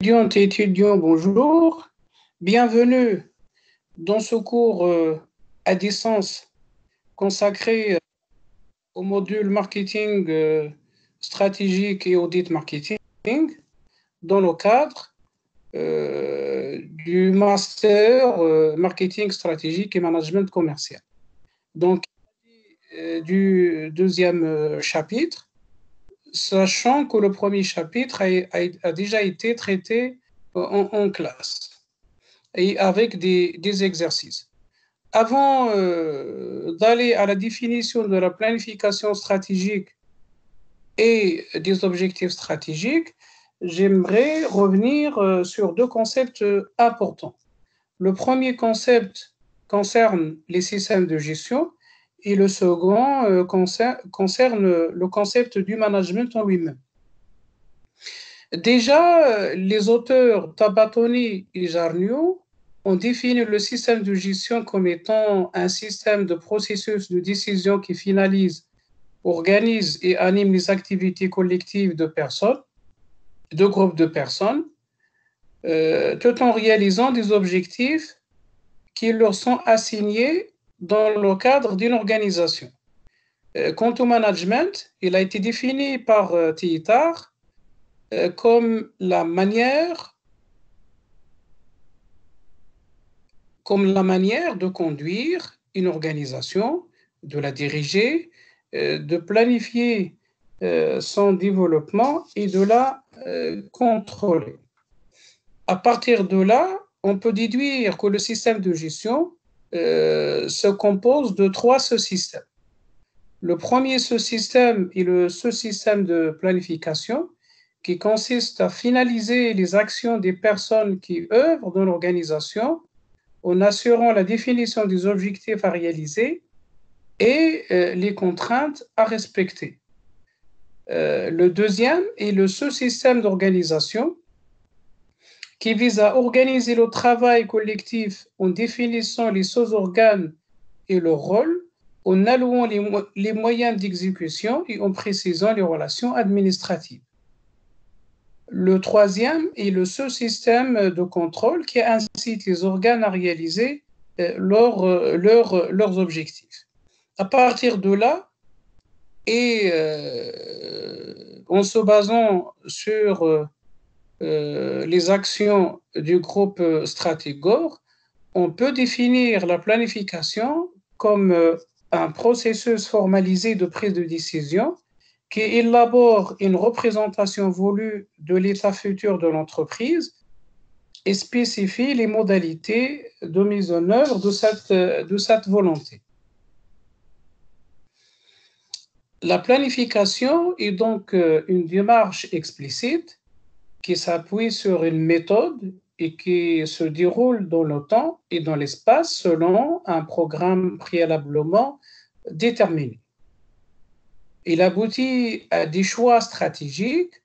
Étudiantes et étudiants, bonjour. Bienvenue dans ce cours à distance consacré au module marketing stratégique et audit marketing dans le cadre du master marketing stratégique et management commercial. Donc, du deuxième chapitre, sachant que le premier chapitre a déjà été traité en classe et avec des exercices. Avant d'aller à la définition de la planification stratégique et des objectifs stratégiques, j'aimerais revenir sur deux concepts importants. Le premier concept concerne les systèmes de gestion et le second concerne le concept du management en lui-même. Déjà, les auteurs Tabatoni et Jarniou ont défini le système de gestion comme étant un système de processus de décision qui finalise, organise et anime les activités collectives de personnes, de groupes de personnes, tout en réalisant des objectifs qui leur sont assignés dans le cadre d'une organisation. Quant au management, il a été défini par Teitar comme la manière de conduire une organisation, de la diriger, de planifier son développement et de la contrôler. À partir de là, on peut déduire que le système de gestion se compose de trois sous-systèmes. Le premier sous-système est le sous-système de planification qui consiste à finaliser les actions des personnes qui œuvrent dans l'organisation en assurant la définition des objectifs à réaliser et les contraintes à respecter. Le deuxième est le sous-système d'organisation qui vise à organiser le travail collectif en définissant les sous-organes et leur rôle, en allouant les moyens d'exécution et en précisant les relations administratives. Le troisième est le sous-système de contrôle qui incite les organes à réaliser leurs objectifs. À partir de là, et en se basant sur les actions du groupe Stratégor, on peut définir la planification comme un processus formalisé de prise de décision qui élabore une représentation voulue de l'état futur de l'entreprise et spécifie les modalités de mise en œuvre de cette volonté. La planification est donc une démarche explicite qui s'appuie sur une méthode et qui se déroule dans le temps et dans l'espace selon un programme préalablement déterminé. Il aboutit à des choix stratégiques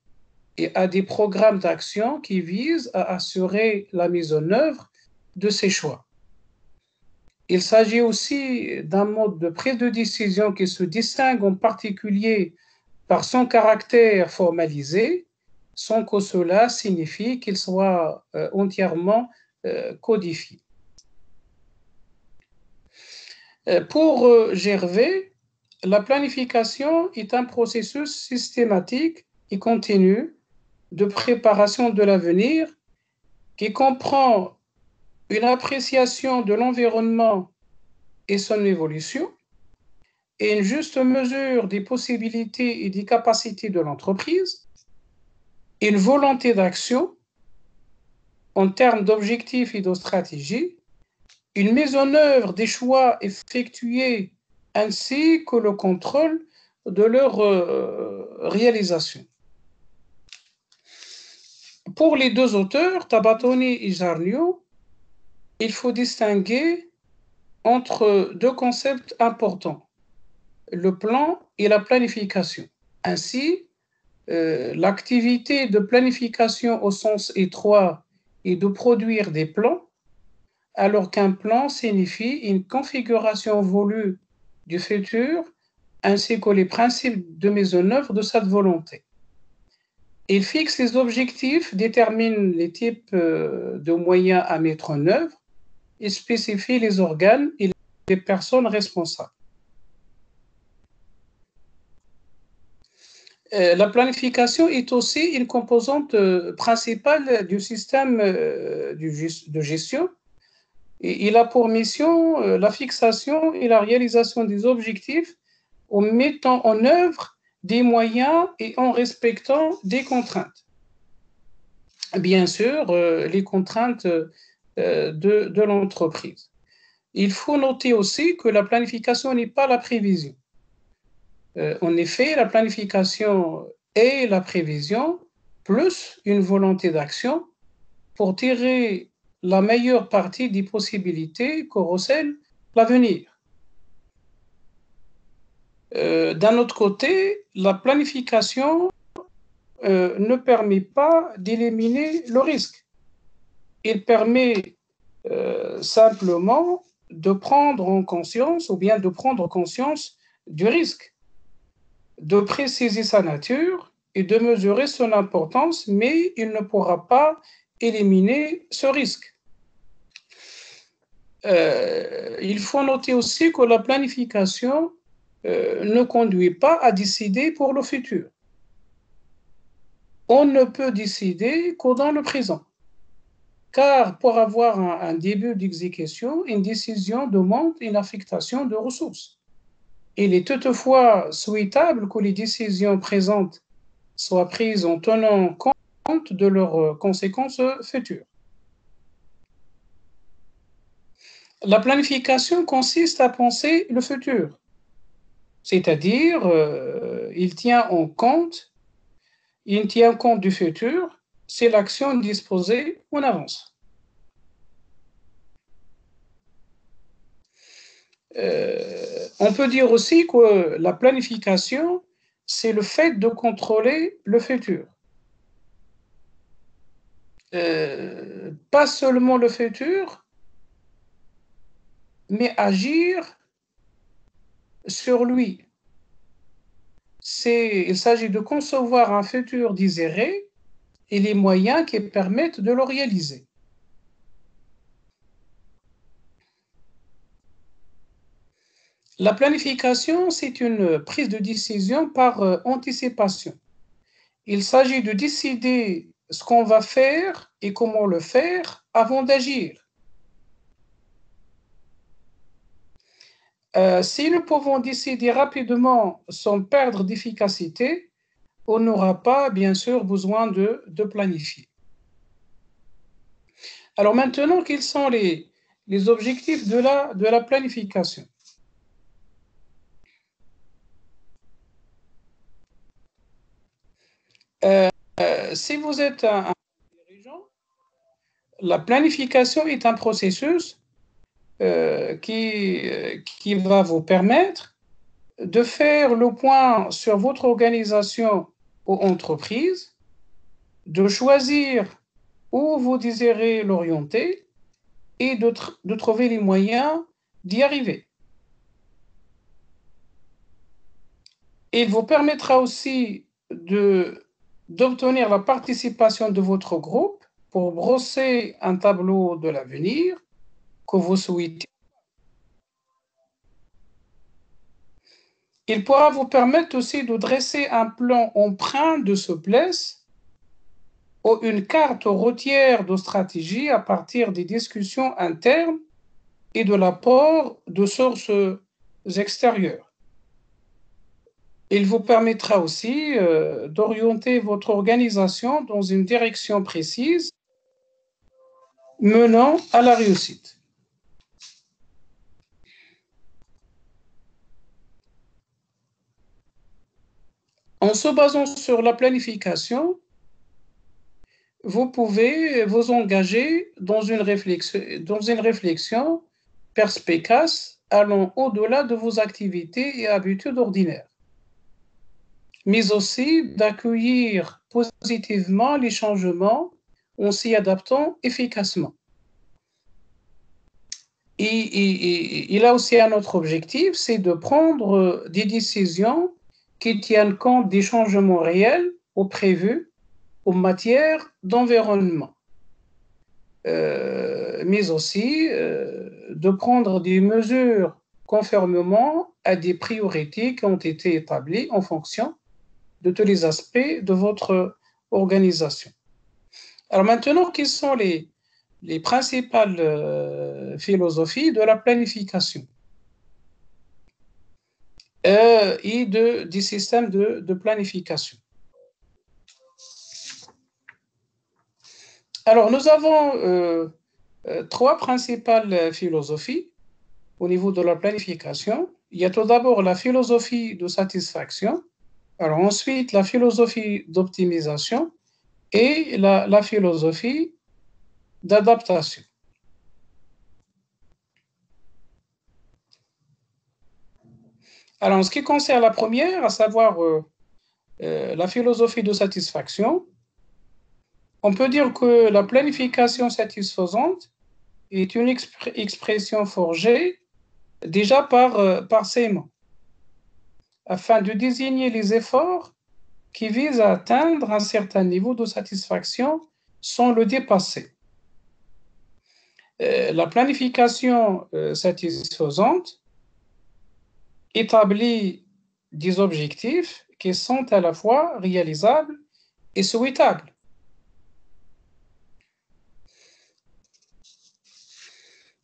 et à des programmes d'action qui visent à assurer la mise en œuvre de ces choix. Il s'agit aussi d'un mode de prise de décision qui se distingue en particulier par son caractère formalisé, sans que cela signifie qu'il soit entièrement codifié. Pour Gervais, la planification est un processus systématique et continu de préparation de l'avenir qui comprend une appréciation de l'environnement et son évolution et une juste mesure des possibilités et des capacités de l'entreprise, une volonté d'action en termes d'objectifs et de stratégie, une mise en œuvre des choix effectués ainsi que le contrôle de leur réalisation. Pour les deux auteurs, Tabatoni et Jarniou, il faut distinguer entre deux concepts importants, le plan et la planification. Ainsi, l'activité de planification au sens étroit est de produire des plans, alors qu'un plan signifie une configuration voulue du futur ainsi que les principes de mise en œuvre de cette volonté. Il fixe les objectifs, détermine les types de moyens à mettre en œuvre et spécifie les organes et les personnes responsables. La planification est aussi une composante principale du système de gestion. Et il a pour mission la fixation et la réalisation des objectifs en mettant en œuvre des moyens et en respectant des contraintes. Bien sûr, les contraintes de l'entreprise. Il faut noter aussi que la planification n'est pas la prévision. En effet, la planification est la prévision plus une volonté d'action pour tirer la meilleure partie des possibilités que recèle l'avenir. D'un autre côté, la planification ne permet pas d'éliminer le risque. Il permet simplement de prendre en conscience ou bien de prendre conscience du risque, de préciser sa nature et de mesurer son importance, mais il ne pourra pas éliminer ce risque. Il faut noter aussi que la planification ne conduit pas à décider pour le futur. On ne peut décider que dans le présent. Car pour avoir un début d'exécution, une décision demande une affectation de ressources. Il est toutefois souhaitable que les décisions présentes soient prises en tenant compte de leurs conséquences futures. La planification consiste à penser le futur, c'est-à-dire il tient compte du futur, c'est l'action disposée en avance. On peut dire aussi que la planification, c'est le fait de contrôler le futur. Pas seulement le futur, mais agir sur lui. Il s'agit de concevoir un futur désiré et les moyens qui permettent de le réaliser. La planification, c'est une prise de décision par anticipation. Il s'agit de décider ce qu'on va faire et comment le faire avant d'agir. Si nous pouvons décider rapidement sans perdre d'efficacité, on n'aura pas, bien sûr, besoin de planifier. Alors maintenant, quels sont les objectifs de la planification? Si vous êtes un dirigeant, la planification est un processus qui va vous permettre de faire le point sur votre organisation ou entreprise, de choisir où vous désirez l'orienter et de trouver les moyens d'y arriver. Il vous permettra aussi d'obtenir la participation de votre groupe pour brosser un tableau de l'avenir que vous souhaitez. Il pourra vous permettre aussi de dresser un plan empreint de souplesse ou une carte routière de stratégie à partir des discussions internes et de l'apport de sources extérieures. Il vous permettra aussi d'orienter votre organisation dans une direction précise menant à la réussite. En se basant sur la planification, vous pouvez vous engager dans une réflexion perspicace allant au-delà de vos activités et habitudes ordinaires, mais aussi d'accueillir positivement les changements en s'y adaptant efficacement. Et il a aussi un autre objectif, c'est de prendre des décisions qui tiennent compte des changements réels ou prévus en matière d'environnement, mais aussi de prendre des mesures conformément à des priorités qui ont été établies en fonction de tous les aspects de votre organisation. Alors maintenant, quelles sont les principales philosophies de la planification et des systèmes de planification? Alors, nous avons trois principales philosophies au niveau de la planification. Il y a tout d'abord la philosophie de satisfaction, alors ensuite la philosophie d'optimisation et la philosophie d'adaptation. Alors, en ce qui concerne la première, à savoir la philosophie de satisfaction, on peut dire que la planification satisfaisante est une expression forgée déjà par ces mots, afin de désigner les efforts qui visent à atteindre un certain niveau de satisfaction sans le dépasser. La planification satisfaisante établit des objectifs qui sont à la fois réalisables et souhaitables.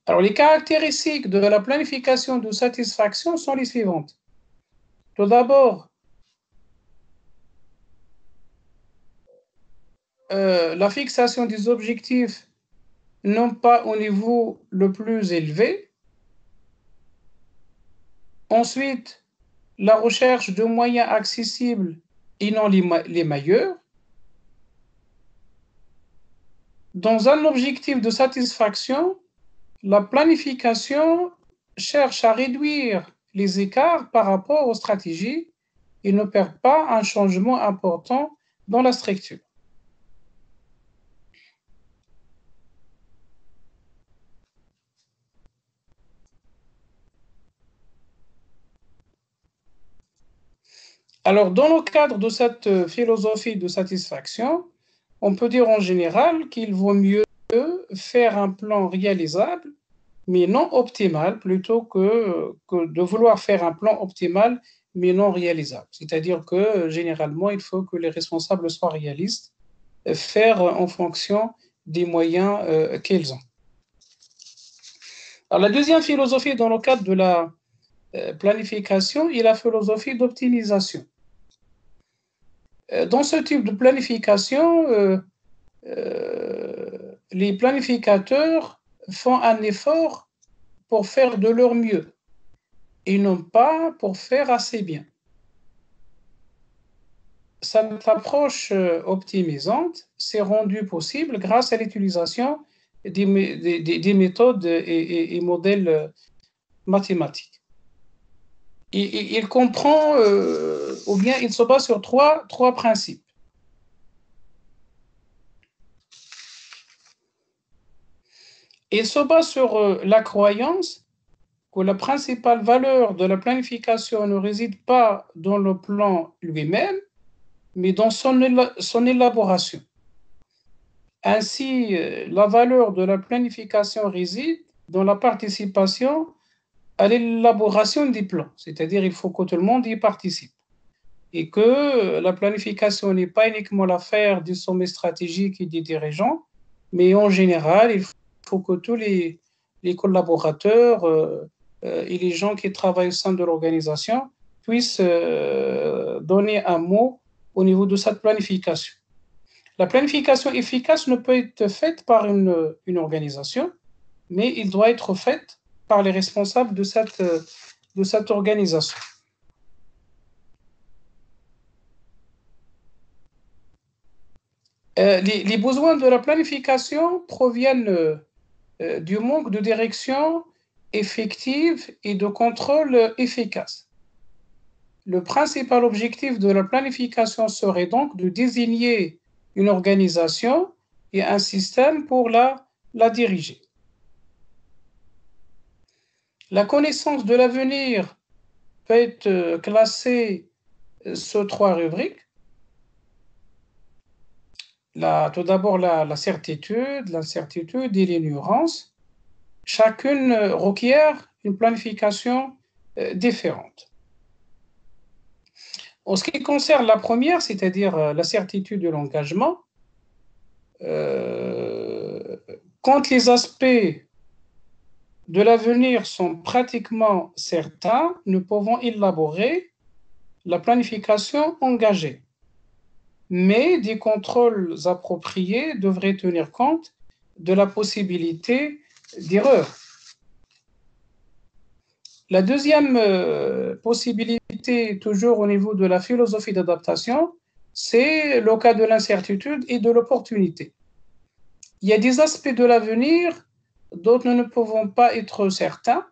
Alors, les caractéristiques de la planification de satisfaction sont les suivantes. Tout d'abord, la fixation des objectifs non pas au niveau le plus élevé. Ensuite, la recherche de moyens accessibles et non les meilleurs. Dans un objectif de satisfaction, la planification cherche à réduire les écarts par rapport aux stratégies et ne perd pas un changement important dans la structure. Alors, dans le cadre de cette philosophie de satisfaction, on peut dire en général qu'il vaut mieux faire un plan réalisable, mais non optimal, plutôt que de vouloir faire un plan optimal, mais non réalisable. C'est-à-dire que généralement, il faut que les responsables soient réalistes, faire en fonction des moyens qu'ils ont. Alors, la deuxième philosophie dans le cadre de la planification est la philosophie d'optimisation. Dans ce type de planification, les planificateurs font un effort pour faire de leur mieux et non pas pour faire assez bien. Cette approche optimisante s'est rendue possible grâce à l'utilisation des méthodes et modèles mathématiques. Il comprend, ou bien il se base sur trois principes. Il se base sur la croyance que la principale valeur de la planification ne réside pas dans le plan lui-même, mais dans son élaboration. Ainsi, la valeur de la planification réside dans la participation à l'élaboration des plans, c'est-à-dire il faut que tout le monde y participe. Et que la planification n'est pas uniquement l'affaire du sommet stratégique et des dirigeants, mais en général, il faut que tous les collaborateurs et les gens qui travaillent au sein de l'organisation puissent donner un mot au niveau de cette planification. La planification efficace ne peut être faite par une organisation, mais il doit être faite par les responsables de cette organisation. Les besoins de la planification proviennent du manque de direction effective et de contrôle efficace. Le principal objectif de la planification serait donc de désigner une organisation et un système pour la diriger. La connaissance de l'avenir peut être classée sur trois rubriques. tout d'abord la certitude, l'incertitude et l'ignorance. Chacune requiert une planification différente. En ce qui concerne la première, c'est-à-dire la certitude de l'engagement, quand les aspects de l'avenir sont pratiquement certains, nous pouvons élaborer la planification engagée. Mais des contrôles appropriés devraient tenir compte de la possibilité d'erreur. La deuxième possibilité, toujours au niveau de la philosophie d'adaptation, c'est le cas de l'incertitude et de l'opportunité. Il y a des aspects de l'avenir dont nous ne pouvons pas être certains,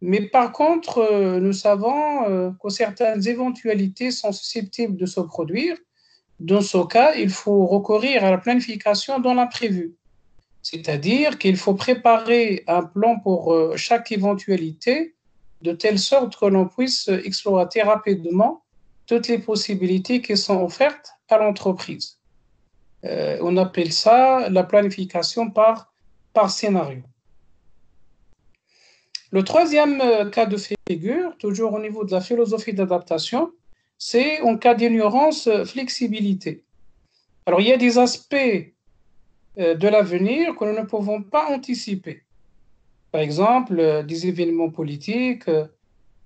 mais par contre, nous savons que certaines éventualités sont susceptibles de se produire. Dans ce cas, il faut recourir à la planification dans l'imprévu, c'est-à-dire qu'il faut préparer un plan pour chaque éventualité, de telle sorte que l'on puisse exploiter rapidement toutes les possibilités qui sont offertes à l'entreprise. On appelle ça la planification par scénario. Le troisième cas de figure, toujours au niveau de la philosophie d'adaptation, c'est en cas d'ignorance, flexibilité. Alors, il y a des aspects de l'avenir que nous ne pouvons pas anticiper. Par exemple, des événements politiques,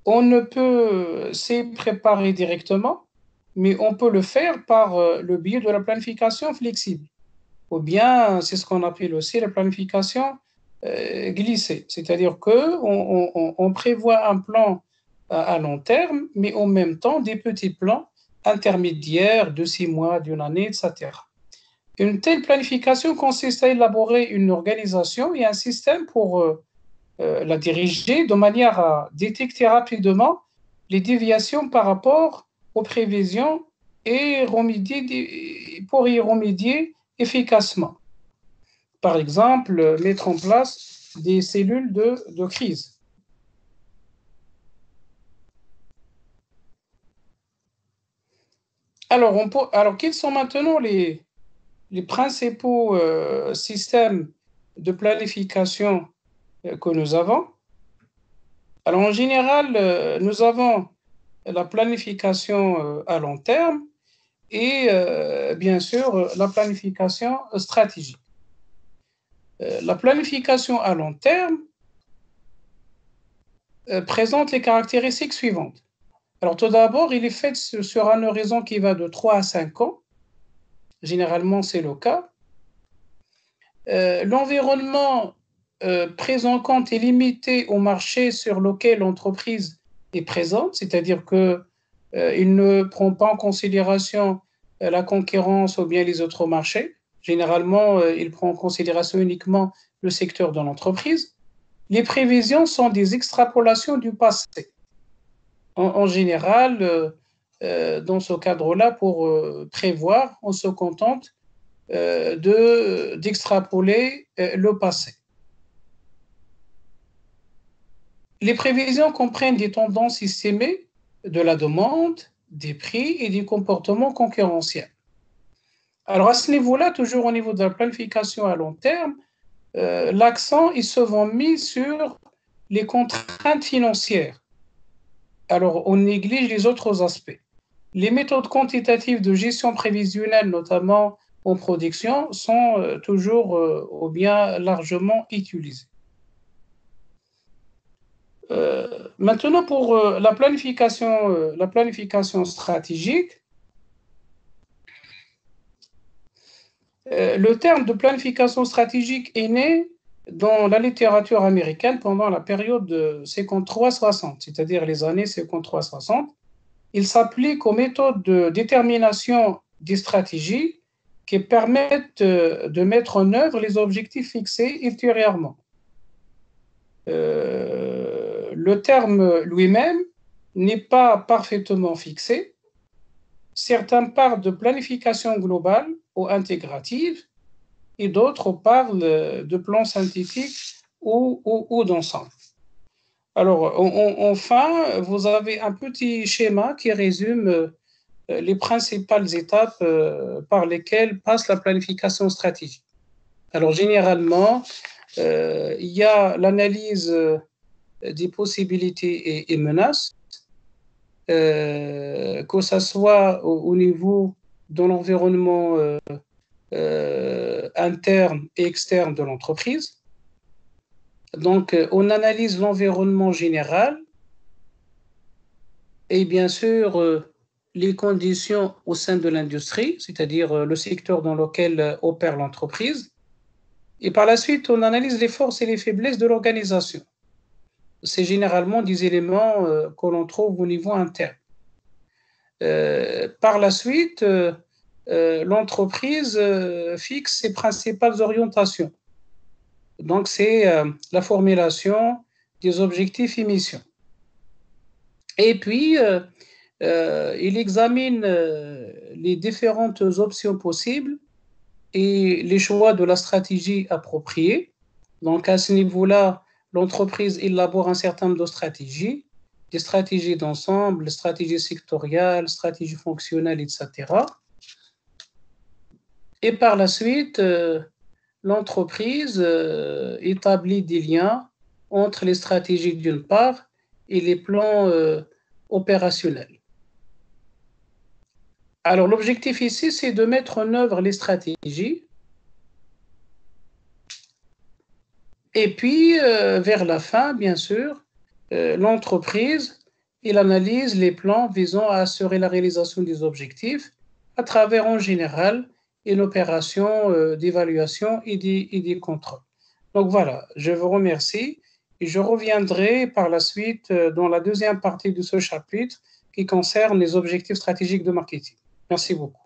on ne peut s'y préparer directement, mais on peut le faire par le biais de la planification flexible. Ou bien, c'est ce qu'on appelle aussi la planification glissée, c'est-à-dire qu'on prévoit un plan à long terme, mais en même temps des petits plans intermédiaires de 6 mois, d'une année, etc. Une telle planification consiste à élaborer une organisation et un système pour la diriger de manière à détecter rapidement les déviations par rapport aux prévisions et pour y remédier efficacement. Par exemple, mettre en place des cellules de crise. Alors, quels sont maintenant les principaux systèmes de planification que nous avons? Alors, en général, nous avons la planification à long terme et bien sûr la planification stratégique. La planification à long terme présente les caractéristiques suivantes. Alors, tout d'abord, il est fait sur un horizon qui va de 3 à 5 ans. Généralement, c'est le cas. L'environnement pris en compte est limité au marché sur lequel l'entreprise est présente, c'est-à-dire qu'il ne prend pas en considération la concurrence ou bien les autres marchés. Généralement, il prend en considération uniquement le secteur de l'entreprise. Les prévisions sont des extrapolations du passé. En général, dans ce cadre-là, pour prévoir, on se contente d'extrapoler le passé. Les prévisions comprennent des tendances estimées de la demande, des prix et des comportements concurrentiels. Alors à ce niveau-là, toujours au niveau de la planification à long terme, l'accent est souvent mis sur les contraintes financières. Alors on néglige les autres aspects. Les méthodes quantitatives de gestion prévisionnelle, notamment en production, sont toujours ou bien largement utilisées. Maintenant, pour la planification stratégique, le terme de planification stratégique est né dans la littérature américaine pendant la période de 53-60, c'est-à-dire les années 53-60. Il s'applique aux méthodes de détermination des stratégies qui permettent de mettre en œuvre les objectifs fixés ultérieurement. Le terme lui-même n'est pas parfaitement fixé. Certains parlent de planification globale ou intégrative et d'autres parlent de plan synthétique ou d'ensemble. Alors, enfin, vous avez un petit schéma qui résume les principales étapes par lesquelles passe la planification stratégique. Alors, généralement, il y a l'analyse des possibilités et menaces, que ce soit au niveau de l'environnement interne et externe de l'entreprise. Donc, on analyse l'environnement général et bien sûr les conditions au sein de l'industrie, c'est-à-dire le secteur dans lequel opère l'entreprise. Et par la suite, on analyse les forces et les faiblesses de l'organisation. C'est généralement des éléments que l'on trouve au niveau interne. Par la suite, l'entreprise fixe ses principales orientations. Donc, c'est la formulation des objectifs et missions. Et puis, il examine les différentes options possibles et les choix de la stratégie appropriée. Donc, à ce niveau-là, l'entreprise élabore un certain nombre de stratégies, des stratégies d'ensemble, stratégies sectorielles, stratégies fonctionnelles, etc. Et par la suite, l'entreprise établit des liens entre les stratégies d'une part et les plans opérationnels. Alors, l'objectif ici, c'est de mettre en œuvre les stratégies. Et puis, vers la fin, bien sûr, l'entreprise, il analyse les plans visant à assurer la réalisation des objectifs à travers, en général, une opération d'évaluation et des contrôles. Donc voilà, je vous remercie et je reviendrai par la suite dans la deuxième partie de ce chapitre qui concerne les objectifs stratégiques de marketing. Merci beaucoup.